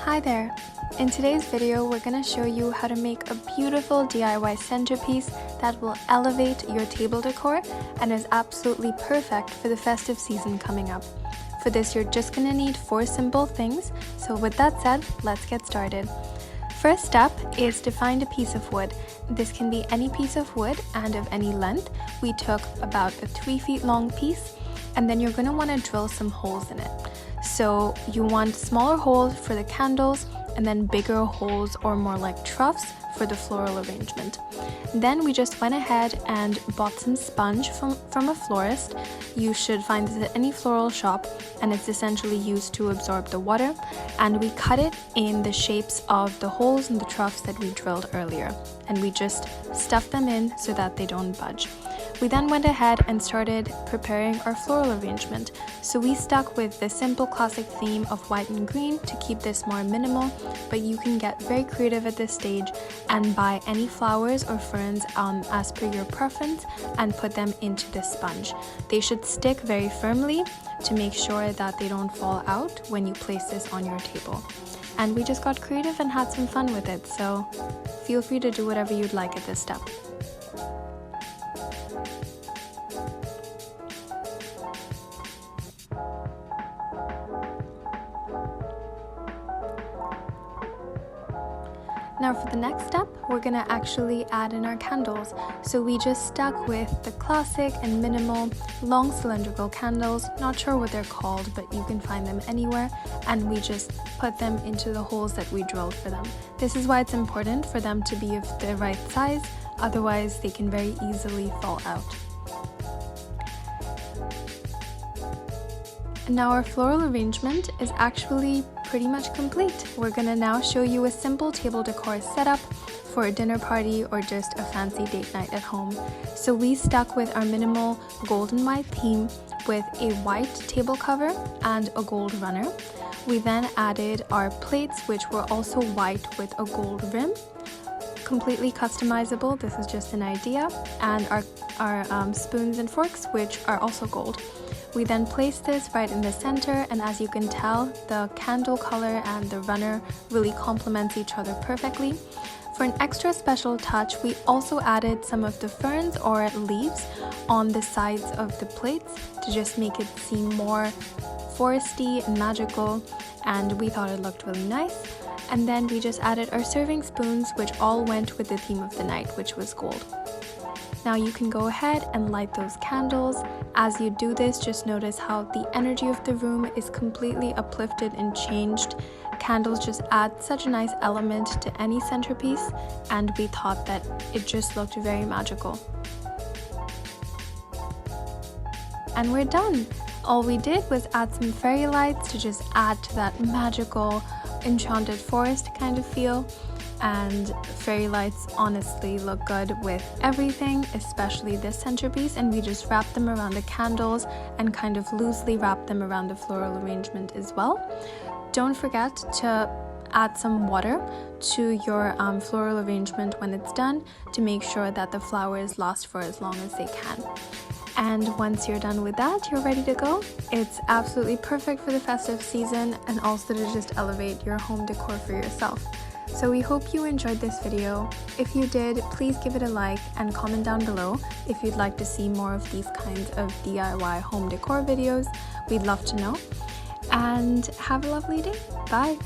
Hi there! In today's video, we're going to show you how to make a beautiful DIY centerpiece that will elevate your table decor and is absolutely perfect for the festive season coming up. For this, you're just going to need 4 simple things, so with that said, let's get started. First step is to find a piece of wood. This can be any piece of wood and of any length. We took about a 3 feet long piece, and then you're going to want to drill some holes in it. So you want smaller holes for the candles and then bigger holes or more like troughs for the floral arrangement. Then we just went ahead and bought some sponge from a florist. You should find this at any floral shop, and it's essentially used to absorb the water, and we cut it in the shapes of the holes and the troughs that we drilled earlier, and we just stuffed them in so that they don't budge. We then went ahead and started preparing our floral arrangement. So we stuck with the simple classic theme of white and green to keep this more minimal, but you can get very creative at this stage and buy any flowers or ferns as per your preference and put them into the sponge. They should stick very firmly to make sure that they don't fall out when you place this on your table. And we just got creative and had some fun with it, so feel free to do whatever you'd like at this step. Now for the next step, we're going to actually add in our candles. So we just stuck with the classic and minimal long cylindrical candles, not sure what they're called, but you can find them anywhere, and we just put them into the holes that we drilled for them. This is why it's important for them to be of the right size, otherwise they can very easily fall out. And now our floral arrangement is actually pretty much complete. We're gonna now show you a simple table decor setup for a dinner party or just a fancy date night at home. So we stuck with our minimal gold and white theme with a white table cover and a gold runner. We then added our plates, which were also white with a gold rim. Completely customizable, this is just an idea, and our spoons and forks, which are also gold. We then placed this right in the center, and as you can tell, the candle color and the runner really complements each other perfectly. For an extra special touch, we also added some of the ferns or leaves on the sides of the plates to just make it seem more foresty and magical, and we thought it looked really nice. And then we just added our serving spoons, which all went with the theme of the night, which was gold. Now you can go ahead and light those candles. As you do this, just notice how the energy of the room is completely uplifted and changed. Candles just add such a nice element to any centerpiece, and we thought that it just looked very magical. And we're done! All we did was add some fairy lights to just add to that magical, enchanted forest kind of feel. And fairy lights honestly look good with everything, especially this centerpiece, and we just wrapped them around the candles and kind of loosely wrapped them around the floral arrangement as well. Don't forget to add some water to your floral arrangement when it's done to make sure that the flowers last for as long as they can. And once you're done with that, you're ready to go. It's absolutely perfect for the festive season and also to just elevate your home decor for yourself. So we hope you enjoyed this video. If you did, please give it a like and comment down below if you'd like to see more of these kinds of DIY home decor videos. We'd love to know. And have a lovely day. Bye!